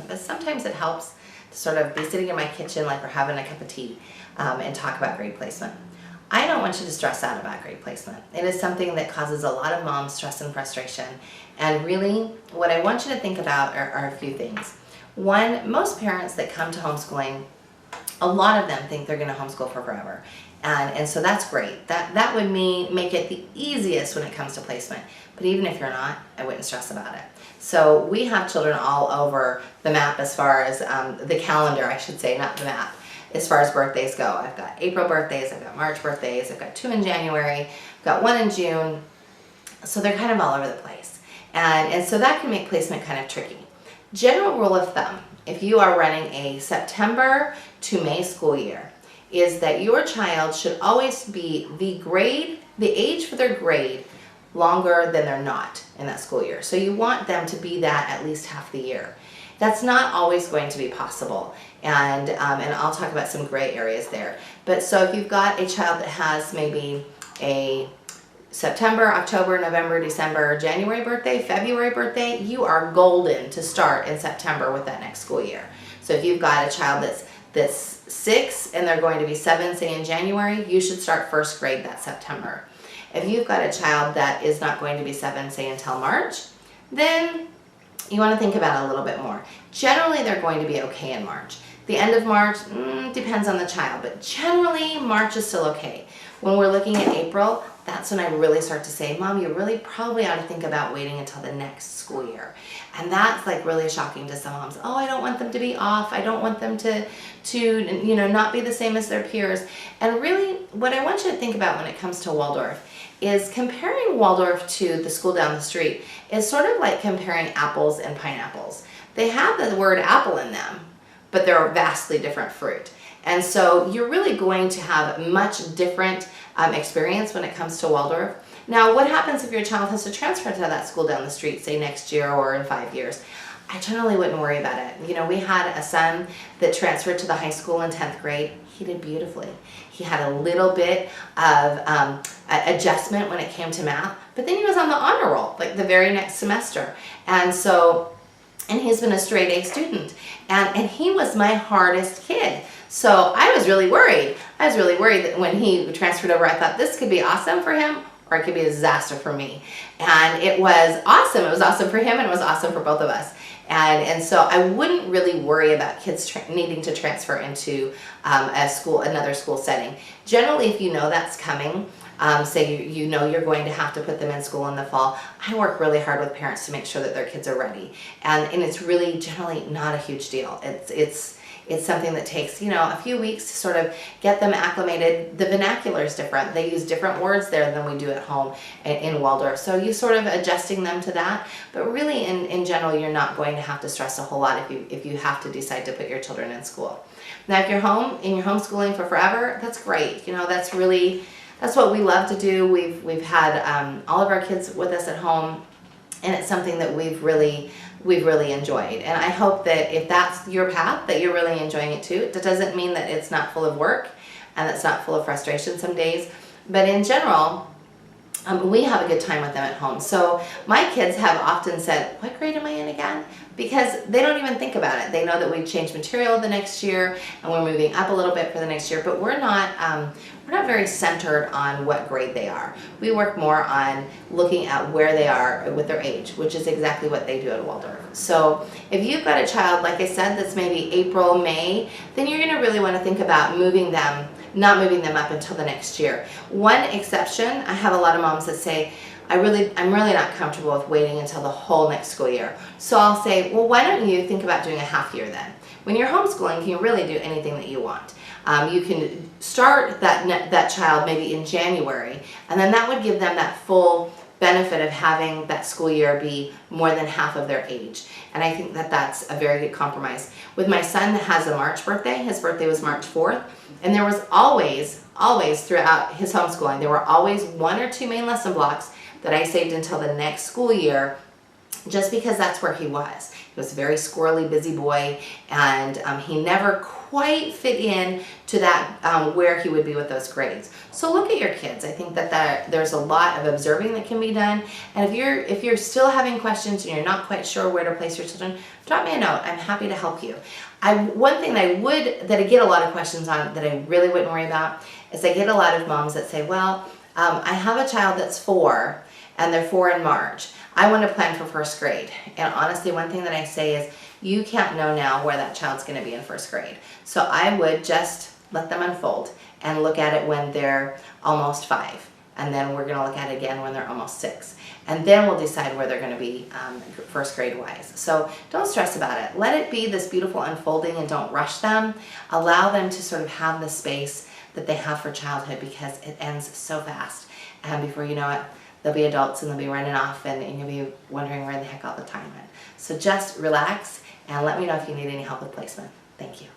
but sometimes it helps to sort of be sitting in my kitchen like we're having a cup of tea and talk about grade placement. I don't want you to stress out about grade placement. It is something that causes a lot of moms stress and frustration. And really, what I want you to think about are a few things. One, most parents that come to homeschooling, a lot of them think they're going to homeschool for forever. And so that's great. That would make it the easiest when it comes to placement. But even if you're not, I wouldn't stress about it. So we have children all over the map as far as the calendar, I should say, not the map. As far as birthdays go, I've got April birthdays, I've got March birthdays, I've got 2 in January, I've got 1 in June. So they're kind of all over the place. And so that can make placement kind of tricky. General rule of thumb, if you are running a September to May school year, is that your child should always be the age for their grade longer than they're not in that school year. So you want them to be that at least half the year. That's not always going to be possible, and I'll talk about some gray areas there. But so if you've got a child that has maybe a September, October, November, December, January birthday, February birthday, you are golden to start in September with that next school year. So if you've got a child that's 6 and they're going to be 7, say in January, you should start first grade that September. If you've got a child that is not going to be 7, say until March, then you want to think about it a little bit more. Generally, they're going to be okay in March. The end of March depends on the child, but generally March is still okay. When we're looking at April, that's when I really start to say, Mom, you really probably ought to think about waiting until the next school year. And that's like really shocking to some moms. Oh, I don't want them to be off. I don't want them to not be the same as their peers. And really, what I want you to think about when it comes to Waldorf is comparing Waldorf to the school down the street is sort of like comparing apples and pineapples. They have the word apple in them, but they're a vastly different fruit. And so you're really going to have much different experience when it comes to Waldorf. Now, what happens if your child has to transfer to that school down the street, say next year or in 5 years? I generally wouldn't worry about it. You know, we had a son that transferred to the high school in 10th grade. He did beautifully. He had a little bit of adjustment when it came to math, but then he was on the honor roll like the very next semester. And he's been a straight A student. And he was my hardest kid. So I was really worried. I was really worried that when he transferred over, I thought this could be awesome for him or it could be a disaster for me. And it was awesome. It was awesome for him and it was awesome for both of us. And so I wouldn't really worry about kids needing to transfer into another school setting. Generally, if you know that's coming, say you know you're going to have to put them in school in the fall, I work really hard with parents to make sure that their kids are ready. And it's really generally not a huge deal. It's something that takes, a few weeks to sort of get them acclimated. The vernacular is different. They use different words there than we do at home in Waldorf. So you sort of adjusting them to that. But really, in general, you're not going to have to stress a whole lot if you have to decide to put your children in school. Now, if you're home and you're homeschooling for forever, that's great. That's what we love to do. We've had all of our kids with us at home, and it's something that we've really enjoyed. And I hope that if that's your path, that you're really enjoying it too. That doesn't mean that it's not full of work and it's not full of frustration some days, but in general, we have a good time with them at home. So my kids have often said, what grade am I in again? Because they don't even think about it. They know that we've changed material the next year and we're moving up a little bit for the next year, but we're not very centered on what grade they are. We work more on looking at where they are with their age, which is exactly what they do at Waldorf. So if you've got a child, like I said, that's maybe April, May, then you're gonna really wanna think about not moving them up until the next year. One exception, I have a lot of moms that say, I'm really not comfortable with waiting until the whole next school year. So I'll say, well, why don't you think about doing a half year then? When you're homeschooling, you can really do anything that you want. You can start that child maybe in January, and then that would give them that full benefit of having that school year be more than half of their age. And I think that that's a very good compromise. With my son that has a March birthday, his birthday was March 4th, and there was always throughout his homeschooling, there were always 1 or 2 main lesson blocks that I saved until the next school year just because that's where he was. He was a very squirrely, busy boy, and he never quite fit in to that where he would be with those grades. So look at your kids. I think that there's a lot of observing that can be done. And if you're still having questions and you're not quite sure where to place your children, drop me a note. I'm happy to help you. One thing that I get a lot of questions on that I really wouldn't worry about is I get a lot of moms that say, well, I have a child that's 4 and they're 4 in March. I want to plan for first grade. And honestly, one thing that I say is you can't know now where that child's going to be in first grade. So I would just let them unfold and look at it when they're almost 5. And then we're going to look at it again when they're almost 6. And then we'll decide where they're going to be first grade wise. So don't stress about it. Let it be this beautiful unfolding and don't rush them. Allow them to sort of have the space that they have for childhood, because it ends so fast. And before you know it, they'll be adults and they'll be running off and you'll be wondering where the heck all the time went. So just relax and let me know if you need any help with placement. Thank you.